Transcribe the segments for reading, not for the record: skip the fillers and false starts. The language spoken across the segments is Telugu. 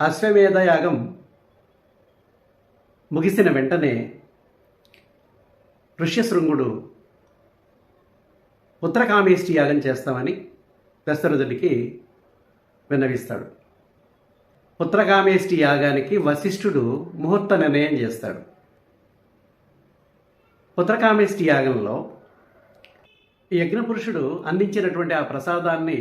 అశ్వమేధ యాగం ముగిసిన వెంటనే ఋష్యశృంగుడు పుత్రకామేష్టి యాగం చేస్తామని దశరథుడికి విన్నవిస్తాడు. పుత్రకామేష్టి యాగానికి వశిష్ఠుడు ముహూర్త నిర్ణయం చేస్తాడు. పుత్రకామేష్టి యాగంలో యజ్ఞపురుషుడు అందించినటువంటి ఆ ప్రసాదాన్ని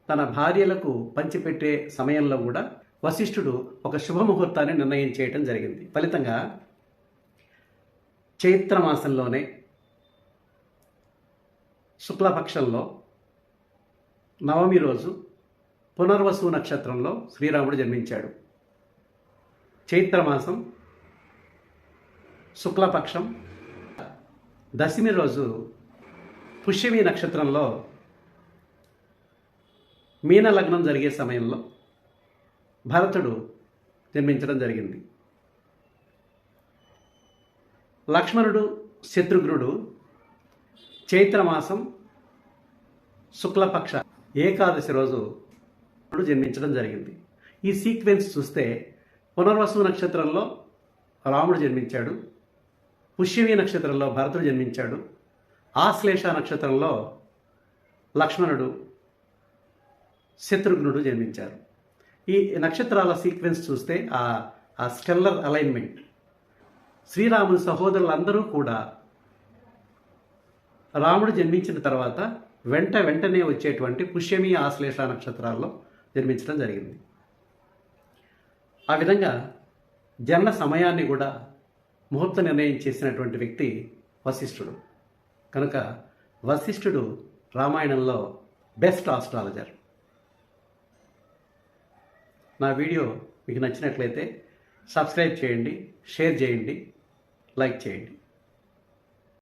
తన భార్యలకు పంచిపెట్టే సమయంలో కూడా వశిష్ఠుడు ఒక శుభముహూర్తాన్ని నిర్ణయం చేయటం జరిగింది. ఫలితంగా చైత్రమాసంలోనే శుక్లపక్షంలో నవమి రోజు పునర్వసు నక్షత్రంలో శ్రీరాముడు జన్మించాడు. చైత్రమాసం శుక్లపక్షం దశమి రోజు పుష్యమి నక్షత్రంలో మీన లగ్నం జరిగే సమయంలో భరతుడు జన్మించడం జరిగింది. లక్ష్మణుడు శత్రుఘ్నుడు చైత్రమాసం శుక్లపక్ష ఏకాదశి రోజు జన్మించడం జరిగింది. ఈ సీక్వెన్స్ చూస్తే పునర్వసు నక్షత్రంలో రాముడు జన్మించాడు, పుష్యమి నక్షత్రంలో భరతుడు జన్మించాడు, ఆశ్లేష నక్షత్రంలో లక్ష్మణుడు శత్రుఘ్నుడు జన్మించారు. ఈ నక్షత్రాల సీక్వెన్స్ చూస్తే ఆ స్టెల్లర్ అలైన్మెంట్ శ్రీరాముని సహోదరులందరూ కూడా రాముడు జన్మించిన తర్వాత వెంటనే వచ్చేటువంటి పుష్యమి ఆశ్లేష నక్షత్రాల్లో జన్మించడం జరిగింది. ఆ విధంగా జన్మ సమయాన్ని కూడా ముహూర్త నిర్ణయం చేసినటువంటి వ్యక్తి వశిష్ఠుడు. కనుక వశిష్ఠుడు రామాయణంలో బెస్ట్ ఆస్ట్రాలజర్. నా వీడియో మీకు నచ్చినట్లయితే సబ్స్క్రైబ్ చేయండి, షేర్ చేయండి, లైక్ చేయండి.